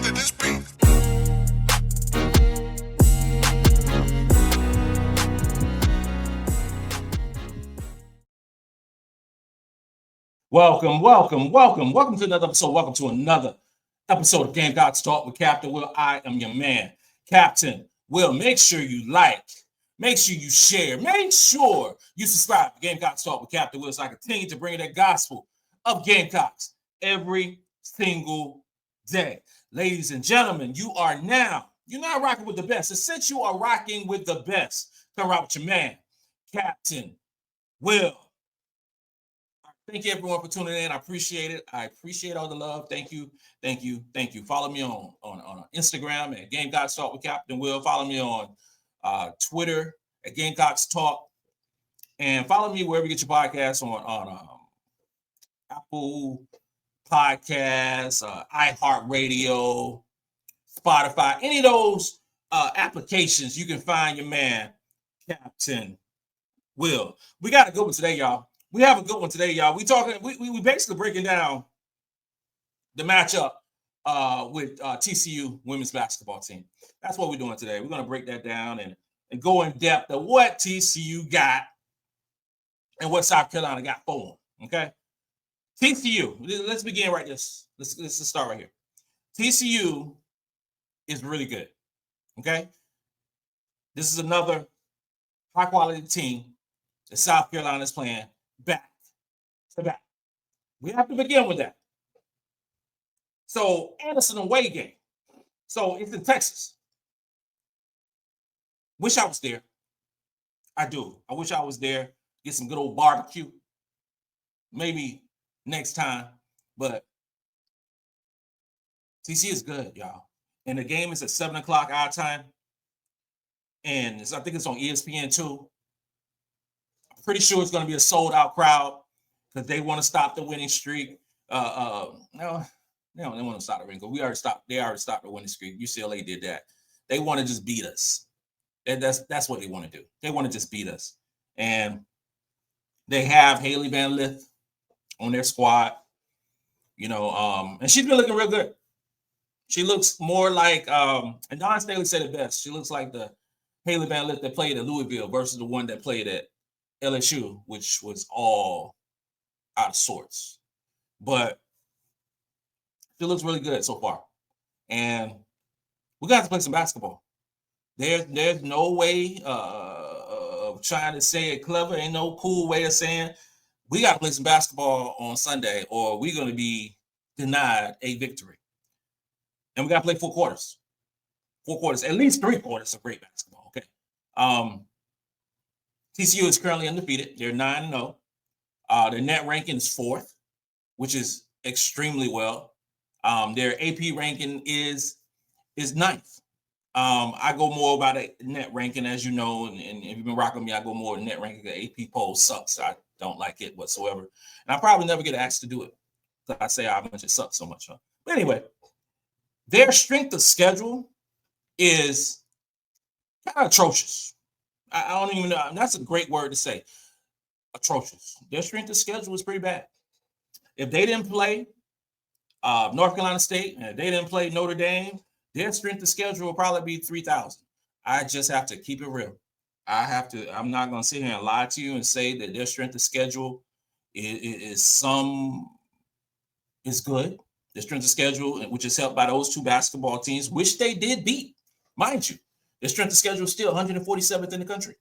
could this be? Welcome to another episode. Welcome to another episode of Gamecocks Talk with Captain Will. I am your man, Captain Will. Make sure you like, make sure you share, make sure you subscribe to Gamecocks Talk with Captain Will so I continue to bring you that gospel of Gamecocks every single day. Ladies and gentlemen, you're not rocking with the best. And since you are rocking with the best, come rock with your man, Captain Will. Thank you, everyone, for tuning in. I appreciate it. I appreciate all the love. Thank you. Follow me on Instagram at Gamecocks Talk with Captain Will. Follow me on Twitter at Gamecocks Talk. And follow me wherever you get your podcasts on Apple Podcasts, iHeartRadio, Spotify, any of those applications, you can find your man, Captain Will. We got a good one today, y'all. We have a good one today, y'all. We basically breaking down the matchup with TCU women's basketball team. That's what we're doing today. We're going to break that down and go in depth of what TCU got and what South Carolina got for them. Okay, TCU. Let's begin right this. Let's start right here. TCU is really good. Okay, this is another high quality team that South Carolina is playing back to back. We have to begin with that. So, Anderson away game. So, it's in Texas. Wish I was there. I do. I wish I was there. Get some good old barbecue. Maybe next time. But TC is good, y'all. And the game is at 7 o'clock our time. And I think it's on ESPN too. Pretty sure it's going to be a sold-out crowd because they want to stop the winning streak. No, they don't want to stop the winning streak. They already stopped the winning streak. UCLA did that. They want to just beat us. That's what they want to do. They want to just beat us. And they have Haley Van Lith on their squad. And she's been looking real good. She looks more like, and Dawn Staley said it best. She looks like the Haley Van Lith that played at Louisville versus the one that played at LSU, which was all out of sorts. But she looks really good so far. And we got to play some basketball. There's no way of trying to say it clever. Ain't no cool way of saying we got to play some basketball on Sunday or we're going to be denied a victory. And we got to play 4 quarters. 4 quarters, at least 3 quarters of great basketball. Okay. TCU is currently undefeated. They're 9-0. Their net ranking is 4th, which is extremely well. Their AP ranking is 9th. I go more about a net ranking, as you know, and if you've been rocking me, I go more net ranking. The AP poll sucks. I don't like it whatsoever. And I probably never get asked to do it. I say how much it sucks so much. Huh? But anyway, their strength of schedule is kind of atrocious. I don't even know. That's a great word to say. Atrocious. Their strength of schedule is pretty bad. If they didn't play North Carolina State and if they didn't play Notre Dame, their strength of schedule will probably be 3,000. I just have to keep it real. I'm not going to sit here and lie to you and say that their strength of schedule is good. Their strength of schedule, which is helped by those 2 basketball teams, which they did beat, mind you. Their strength of schedule is still 147th in the country.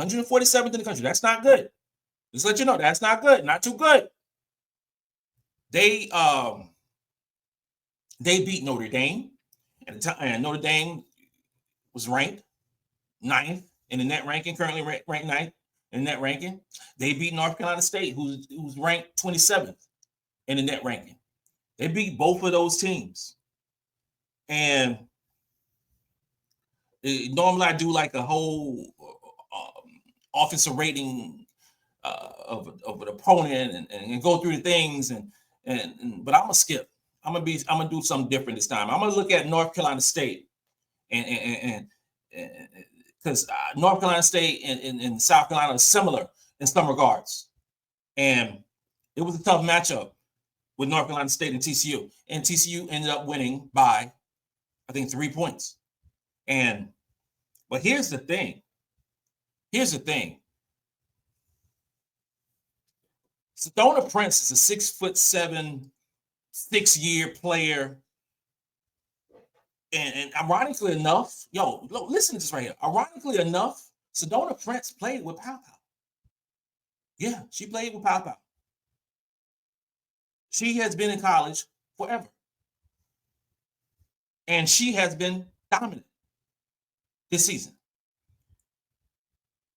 147th in the country. That's not good. Just let you know, that's not good. Not too good. They beat Notre Dame. And Notre Dame was ranked 9th in the net ranking, currently ranked 9th in the net ranking. They beat North Carolina State, who's ranked 27th in the net ranking. They beat both of those teams. And normally I do like a whole offensive rating of an opponent and go through the things but I'm gonna skip. I'm gonna do something different this time. I'm gonna look at North Carolina State and because North Carolina State and South Carolina are similar in some regards, and it was a tough matchup with North Carolina State and TCU. And TCU ended up winning by, I think, 3 points. But here's the thing. Sedona Prince is a 6'7", 6-year player. And ironically enough, listen to this right here. Ironically enough, Sedona Prince played with Pow Pow. Yeah, she played with Pow Pow. She has been in college forever. And she has been dominant this season.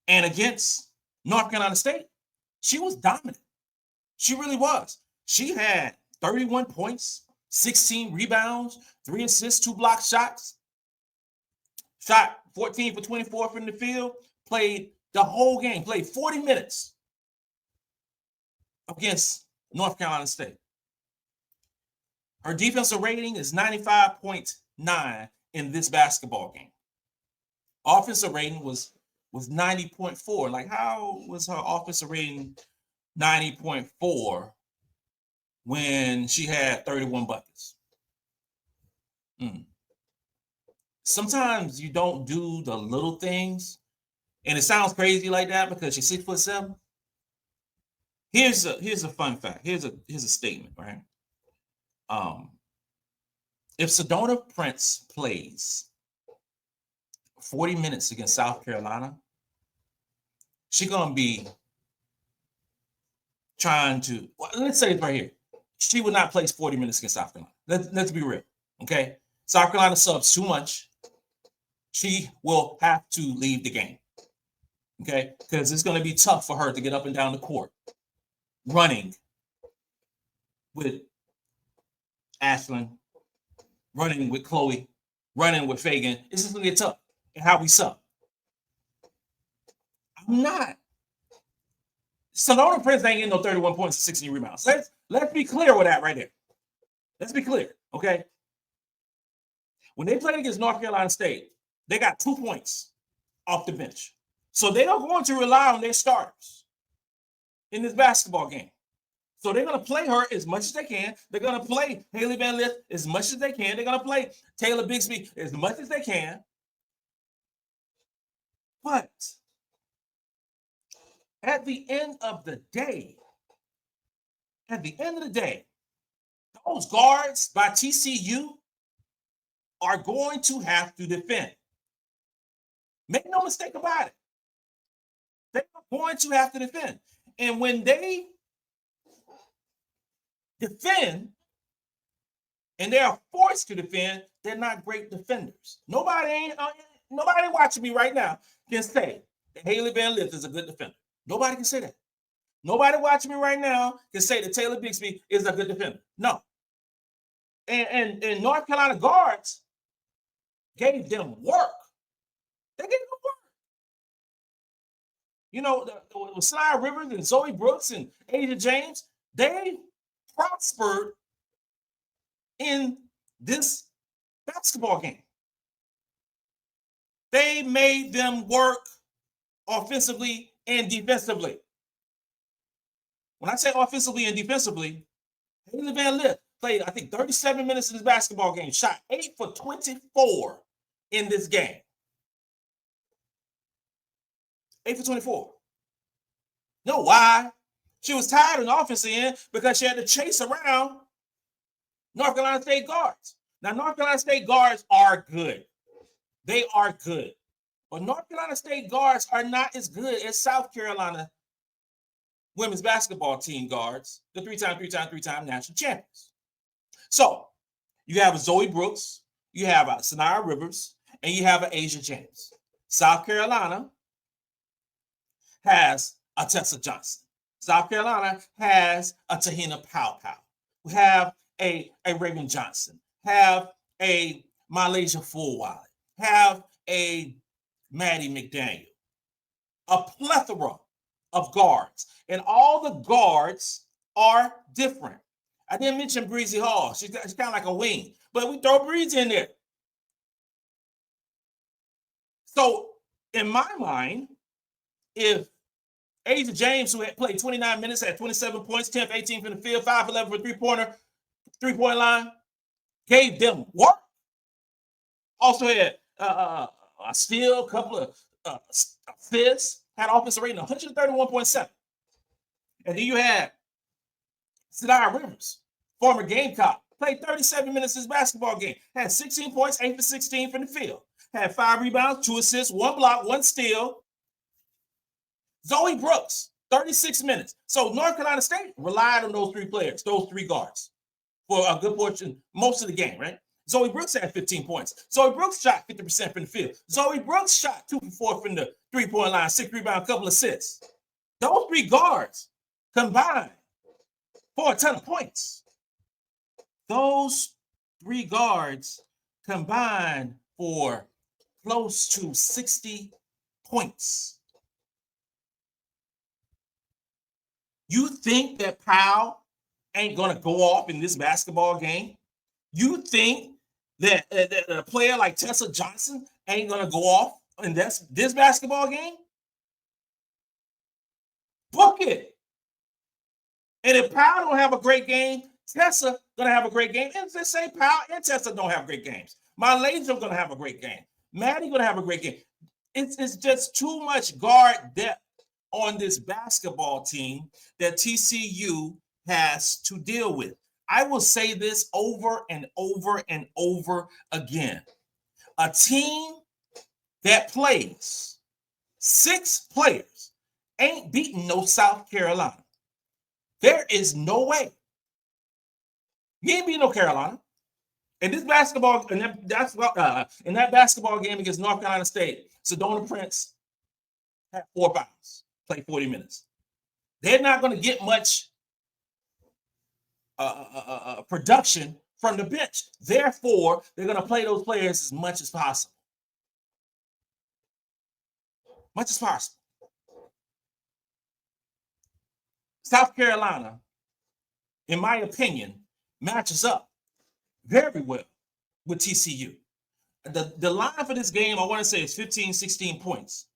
And against North Carolina State, she was dominant. She really was. She had 31 points, 16 rebounds, 3 assists, 2 block shots. Shot 14 for 24 from the field. Played the whole game. Played 40 minutes against North Carolina State. Her defensive rating is 95.9 in this basketball game. Offensive rating was 90.4. Like, how was her offensive rating 90.4 when she had 31 buckets? Sometimes you don't do the little things, and it sounds crazy like that because she's 6'7". Here's a fun fact. Here's a statement, right? If Sedona Prince plays 40 minutes against South Carolina, she's gonna be trying to. Well, let's say it right here. She would not play 40 minutes against South Carolina. Let's be real, okay? South Carolina subs too much. She will have to leave the game, okay? Because it's going to be tough for her to get up and down the court, running with Ashlyn, running with Chloe, running with Feagin. It's just going to get tough. And how we sub. I'm not. Sedona Prince ain't getting no 31 points and 16 rebounds. Let's be clear with that right there. Let's be clear, okay? When they played against North Carolina State, they got 2 points off the bench. So they are going to rely on their starters in this basketball game. So they're going to play her as much as they can. They're going to play Haley Van Lith as much as they can. They're going to play Taylor Bixby as much as they can. But at the end of the day, those guards by TCU are going to have to defend. Make no mistake about it. They are going to have to defend. And when they defend and they are forced to defend, they're not great defenders. Nobody watching me right now can say that Haley Van Lith is a good defender. Nobody can say that. Nobody watching me right now can say that Taylor Bixby is a good defender. No. And North Carolina guards gave them work. They gave them work. You know, the Sania Rivers and Zoe Brooks and Asia James, they prospered in this basketball game. They made them work offensively and defensively. When I say offensively and defensively, Haley Van Lith played, I think, 37 minutes in this basketball game, shot 8 for 24 in this game. 8 for 24. You know why? She was tired on the offensive end because she had to chase around North Carolina State guards. Now, North Carolina State guards are good. They are good. But North Carolina State guards are not as good as South Carolina women's basketball team guards, the three-time national champions. So you have a Zoe Brooks, you have a Sania Rivers, and you have an Asia James. South Carolina has a Tessa Johnson. South Carolina has a Tahina Pow Pow. We have a Raven Johnson, have a MiLaysia Fulwiley, have a Maddy McDaniel, a plethora of guards. And all the guards are different. I didn't mention Bree Hall. She's kind of like a wing, but we throw Bree in there. So in my mind, if Asia James, who had played 29 minutes, had 27 points, 10 of 18 from the field, 5-11 for three-point line, gave them work. Also had a steal, a couple of assists, had offensive rating 131.7. And then you had Sania Rivers, former Gamecock, played 37 minutes this basketball game, had 16 points, 8 for 16 from the field, had 5 rebounds, 2 assists, 1 block, 1 steal. Zoe Brooks, 36 minutes. So North Carolina State relied on those 3 players, those 3 guards, for a good portion, most of the game, right? Zoe Brooks had 15 points. Zoe Brooks shot 50% from the field. Zoe Brooks shot 2 for 4 from the three-point line, 6 rebounds, couple assists. Those 3 guards combined for a ton of points. Those 3 guards combined for close to 60 points. You think that Powell ain't going to go off in this basketball game? You think that a player like Tessa Johnson ain't going to go off in this basketball game? Book it. And if Powell don't have a great game, Tessa going to have a great game. And let's say Powell and Tessa don't have great games. MiLaysia going to have a great game. Maddy going to have a great game. It's just too much guard depth on this basketball team that TCU has to deal with. I will say this over and over and over again. A team that plays 6 players ain't beating no South Carolina. There is no way. You ain't beating no Carolina. In this basketball, in that basketball game against North Carolina State, Sedona Prince had 4 fouls, played 40 minutes. They're not going to get much production from the bench. Therefore, they're going to play those players as much as possible. Much as possible. South Carolina, in my opinion, matches up very well with TCU. The line for this game, I want to say, is 15, 16 points.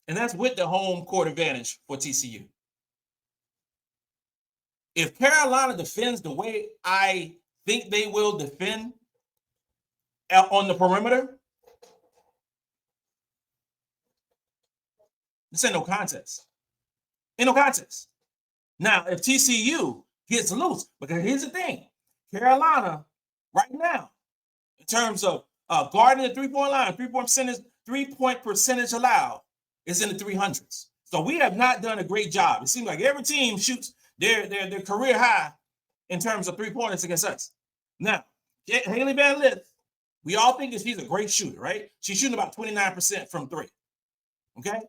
And that's with the home court advantage for TCU. If Carolina defends the way I think they will defend on the perimeter, this ain't no contest. Ain't no contest. Now, if TCU gets loose, because here's the thing, Carolina right now, in terms of guarding the three-point line, three-point percentage allowed is in the 300s. So we have not done a great job. It seems like every team shoots their career high in terms of 3-pointers against us. Now, Haley Van Lith, we all think that she's a great shooter, right? She's shooting about 29% from 3. Okay?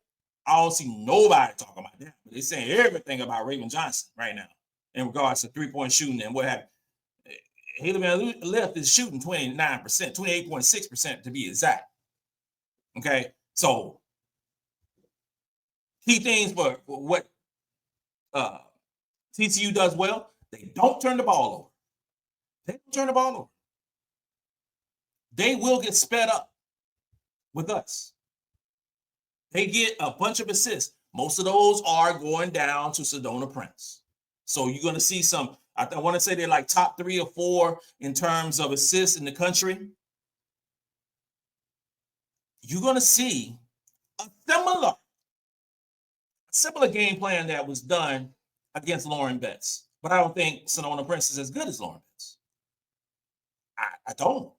I don't see nobody talking about that. But they're saying everything about Raven Johnson right now in regards to 3-point shooting and what have you. Haley Van Lith is shooting 29%, 28.6% to be exact. Okay? So, key things for what TCU does well, they don't turn the ball over. They don't turn the ball over. They will get sped up with us. They get a bunch of assists. Most of those are going down to Sedona Prince. So you're going to see some, I want to say they're like top 3 or 4 in terms of assists in the country. You're going to see a similar game plan that was done against Lauren Betts. But I don't think Sedona Prince is as good as Lauren Betts. I don't.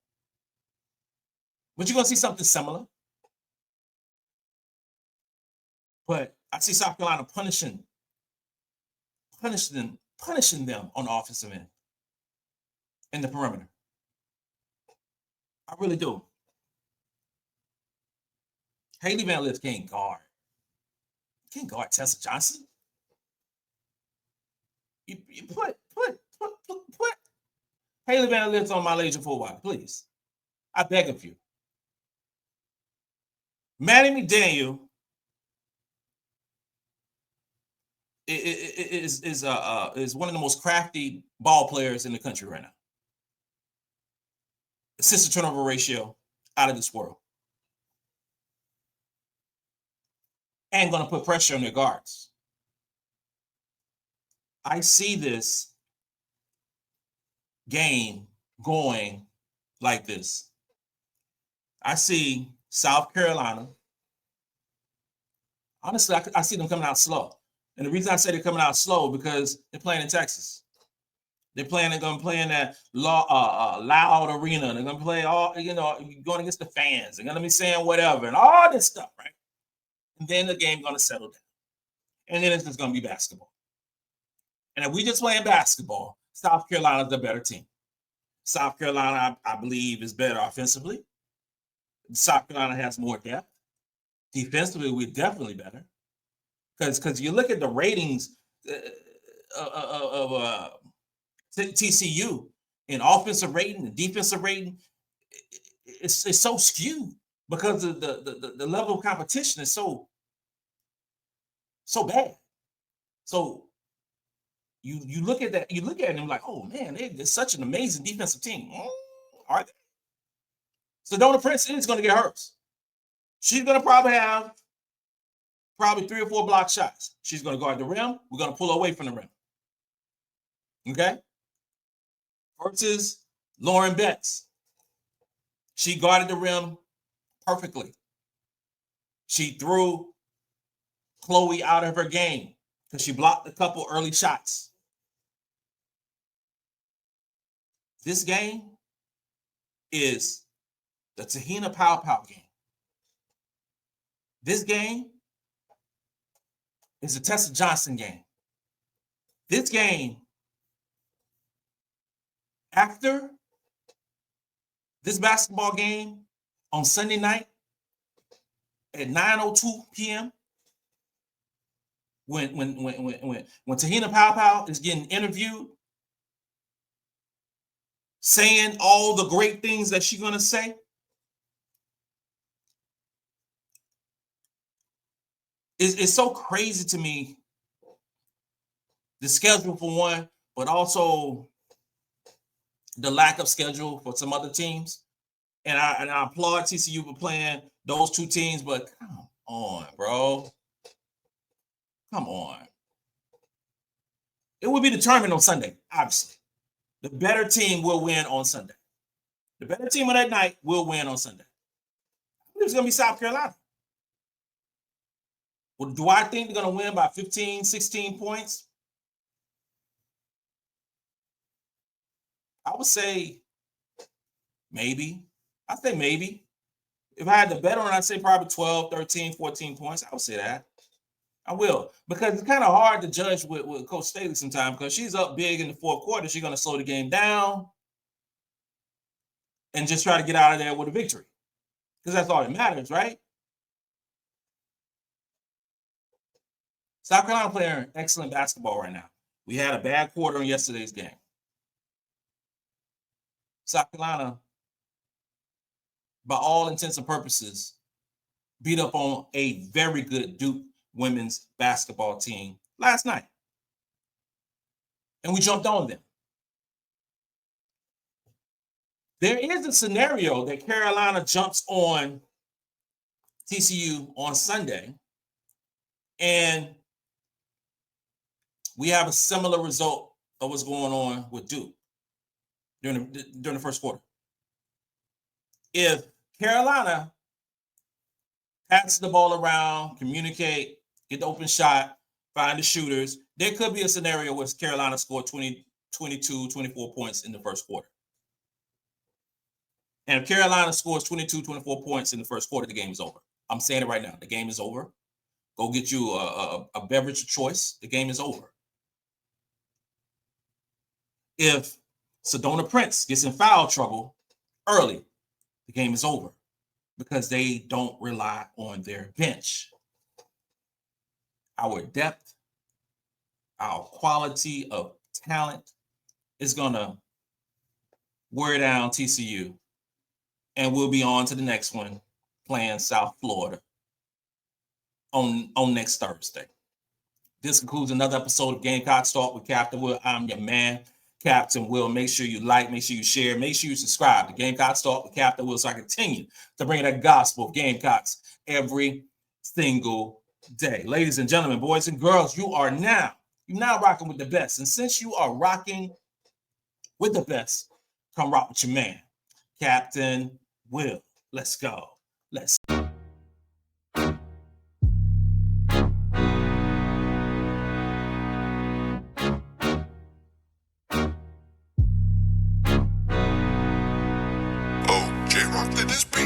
But you're going to see something similar. But I see South Carolina punishing them on the offensive end in the perimeter. I really do. Haley Van Lith can't guard. Can't guard Tessa Johnson. You put Haley Van Lith on MiLaysia Fulwiley, please. I beg of you. Maddy McDaniel is one of the most crafty ball players in the country right now. Assist to turnover ratio out of this world. and going to put pressure on their guards. I see this game going like this. I see South Carolina. Honestly, I see them coming out slow. And the reason I say they're coming out slow because they're playing in Texas. They're going to play in that loud arena. They're going to play going against the fans. They're going to be saying whatever and all this stuff, right? And then the game's going to settle down. And then it's just going to be basketball. And if we just playing basketball, South Carolina's the better team. South Carolina, I believe, is better offensively. South Carolina has more depth. Defensively, we're definitely better. Because you look at the ratings of TCU in offensive rating and defensive rating, it's so skewed because of the level of competition is so bad. So you look at that, you look at it and like, oh man, they're such an amazing defensive team. Are they? Sedona Prince is going to get hers. She's going to probably have 3 or 4 block shots. She's going to guard the rim. We're going to pull away from the rim. Okay? Versus Lauren Betts. She guarded the rim perfectly. She threw Chloe out of her game because she blocked a couple early shots. This game is the Tahina Pow Pow game. This game is the Tessa Johnson game. This game, after this basketball game on Sunday night at 9:02 p.m., when Tahina Pow Pow is getting interviewed, saying all the great things that she's going to say, it's so crazy to me, the schedule for one, but also the lack of schedule for some other teams. And I applaud TCU for playing those two teams, but come on, bro. Come on. It will be determined on Sunday, obviously. The better team will win on Sunday. The better team of that night will win on Sunday. It's going to be South Carolina. Well, do I think they're going to win by 15, 16 points? I would say maybe. I'd say maybe. If I had to bet on it, I'd say probably 12, 13, 14 points. I would say that. I will. Because it's kind of hard to judge with Coach Staley sometimes because she's up big in the fourth quarter. She's going to slow the game down and just try to get out of there with a victory. Because that's all that matters, right? South Carolina playing excellent basketball right now. We had a bad quarter in yesterday's game. South Carolina, by all intents and purposes, beat up on a very good Duke women's basketball team last night. And we jumped on them. There is a scenario that Carolina jumps on TCU on Sunday, and we have a similar result of what's going on with Duke during the first quarter. If Carolina passes the ball around, communicate, get the open shot, find the shooters, there could be a scenario where Carolina scored 20, 22, 24 points in the first quarter. And if Carolina scores 22, 24 points in the first quarter, the game is over. I'm saying it right now. The game is over. Go get you a beverage of choice. The game is over. If Sedona Prince gets in foul trouble early, the game is over because they don't rely on their bench. Our depth, our quality of talent is going to wear down TCU, and we'll be on to the next one playing South Florida on next Thursday. This concludes another episode of Gamecocks Talk with Captain Will. I'm your man, Captain Will. Make sure you like, make sure you share, make sure you subscribe to Gamecocks Talk with Captain Will so I continue to bring that gospel of Gamecocks every single day. Ladies and gentlemen, boys and girls, you're now rocking with the best. And since you are rocking with the best, come rock with your man, Captain Will. Let's go. Let's go. Oh, J-Rock did this beat.